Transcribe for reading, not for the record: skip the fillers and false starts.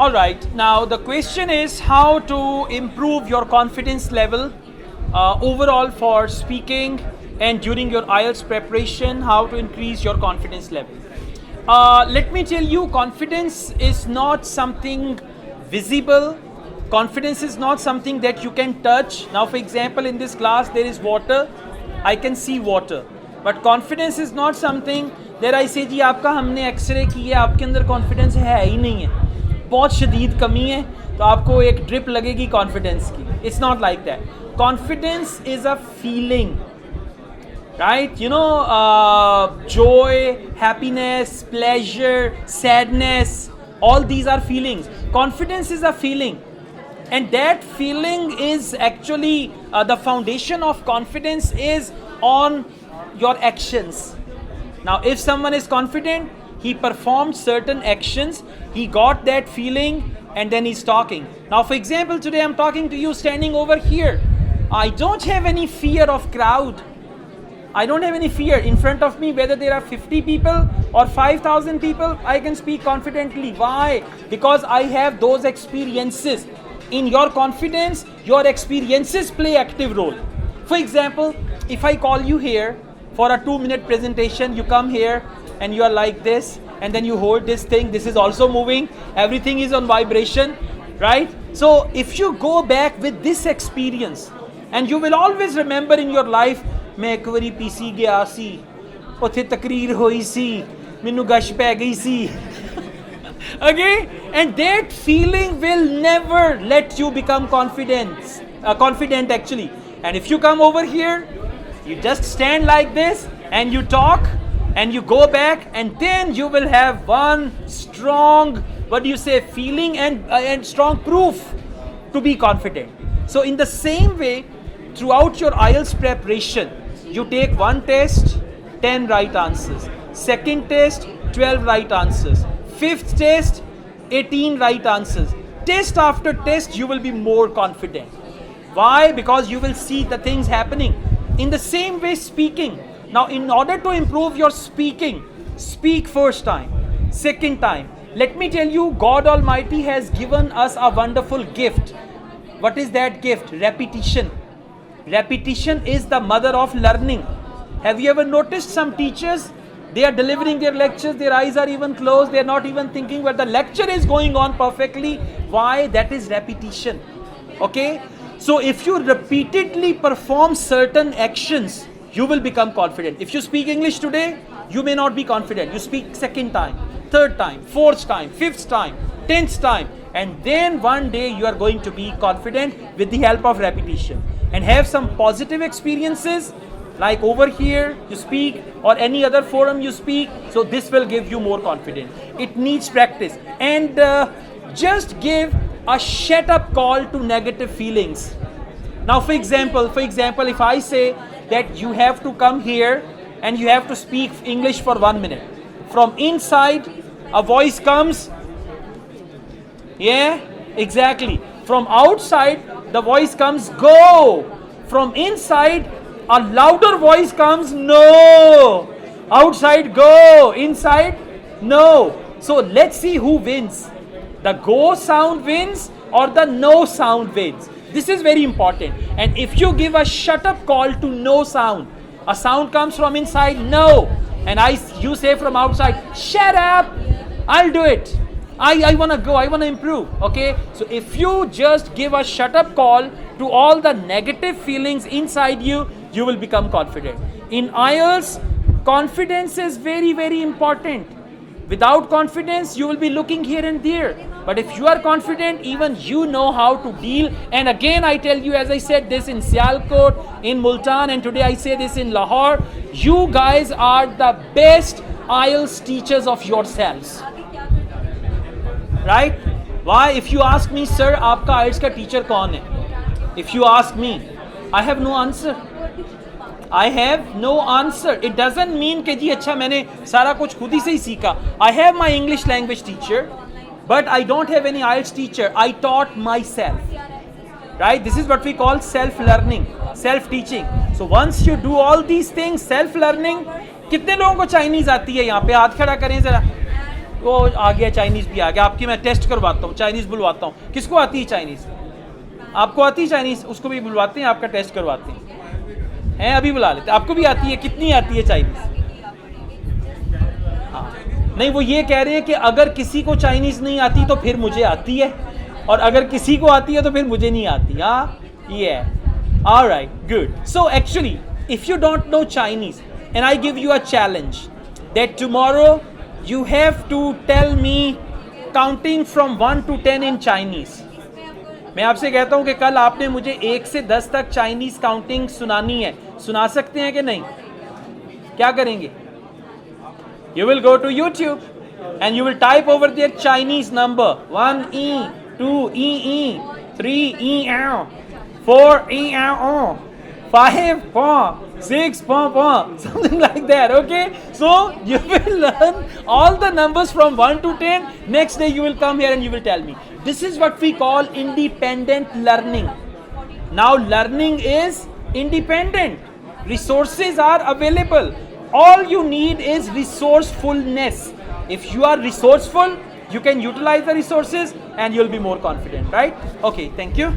All right, now the question is how to improve your confidence level overall for speaking and during your IELTS preparation, how to increase your confidence level. Let me tell you, confidence is not something visible. Confidence is not something that you can touch. Now, for example, in this class there is water. I can see water. But confidence is not something that I say, जी आपका हमने x ray किया, आपके अंदर confidence है ही नहीं है, बहुत शदीद कमी है, तो आपको एक ड्रिप लगेगी कॉन्फिडेंस की. It's not like that. Confidence is a feeling, right? You know, joy, happiness, pleasure, sadness, all these are feelings. Confidence is a feeling. And that feeling is actually, the foundation of confidence is on your actions. Now, if someone is confident, he performed certain actions, he got that feeling, and then he's talking. Now, for example, today I'm talking to you standing over here. I don't have any fear of crowd. I don't have any fear in front of me, whether there are 50 people or 5,000 people, I can speak confidently. Why? Because I have those experiences. In your confidence, your experiences play active role. For example, if I call you here for a 2-minute presentation, you come here and you are like this, and then you hold this thing, this is also moving, everything is on vibration, right? So if you go back with this experience, and you will always remember in your life, मैं एक बारी PC गया सी, उत्थे तकरीर होई सी, मैनू गश पै गई सी. Okay, and that feeling will never let you become confident actually. And if you come over here, you just stand like this and you talk and you go back, and then you will have one strong, feeling and strong proof to be confident. So in the same way, throughout your IELTS preparation, you take one test, 10 right answers. Second test, 12 right answers. Fifth test, 18 right answers. Test after test, you will be more confident. Why? Because you will see the things happening. In the same way, speaking. Now, in order to improve your speaking, speak first time, second time. Let me tell you, God Almighty has given us a wonderful gift. What is that gift? Repetition. Repetition is the mother of learning. Have you ever noticed some teachers? They are delivering their lectures, their eyes are even closed, they are not even thinking where the lecture is going on perfectly. Why? That is repetition. Okay? So if you repeatedly perform certain actions, you will become confident. If you speak English today, you may not be confident. You speak second time, third time, fourth time, fifth time, 10th time, and then one day you are going to be confident with the help of repetition. And have some positive experiences, like over here you speak or any other forum you speak, so this will give you more confidence. It needs practice. And just give a shut up call to negative feelings. Now for example, if I say that you have to come here and you have to speak English for 1 minute, from inside a voice comes, yeah, exactly. From outside the voice comes, go. From inside a louder voice comes, no. Outside, go. Inside, no. So let's see who wins. The go sound wins or the no sound wins. This is very important. And if you give a shut up call to no sound, a sound comes from inside, no. And you say from outside, shut up, I'll do it. I want to go, I want to improve. Okay, so if you just give a shut up call to all the negative feelings inside you, you will become confident. In IELTS, confidence is very, very important. Without confidence, you will be looking here and there. But if you are confident, even you know how to deal. And again, I tell you, as I said this in Sialkot, in Multan, and today I say this in Lahore, you guys are the best IELTS teachers of yourselves. Right? Why? If you ask me, sir, आपका IELTS का teacher कौन है? If you ask me, I have no answer. I have no answer. It doesn't mean कि जी अच्छा मैंने सारा कुछ खुद ही से ही सीखा. I have my English language teacher, but I don't have any IELTS teacher. I taught myself. Right? This is what we call self-learning, self-teaching. So once you do all these things, self-learning, कितने लोगों को Chinese आती है यहाँ पे? हाथ खड़ा करें जरा. वो आ गया, चाइनीज़ भी आ गया, आपकी मैं टेस्ट करवाता हूँ, चाइनीज़ बुलवाता हूँ. किसको आती है चाइनीज़? आपको आती है चाइनीज़? उसको भी बुलवाते हैं, आपका टेस्ट करवाते हैं. अभी बुला लेते हैं. आपको भी आती है? कितनी आती है चाइनीज़? नहीं, वो ये कह रहे हैं कि अगर किसी को चाइनीज़ नहीं आती तो फिर मुझे आती है, और अगर किसी को आती है तो फिर मुझे नहीं आती. हाँ, ये है. Alright, good. So actually, if you don't know Chinese and I give you a challenge that tomorrow you have to tell me counting from 1 to 10 in Chinese. मैं आपसे कहता हूँ कि कल आपने मुझे 1 से 10 तक चाइनीज काउंटिंग सुनानी है. सुना सकते हैं कि नहीं? क्या करेंगे? You will go to YouTube and you will type over there Chinese number 1 E, 2 E, 3 E, 4 E, 5 6 something like that. Okay, so you will learn all the numbers from 1 to 10. Next day you will come here and you will tell me. This is what we call independent learning. Now learning is independent. Resources are available. All you need is resourcefulness. If you are resourceful, you can utilize the resources and you'll be more confident, right? Okay, thank you.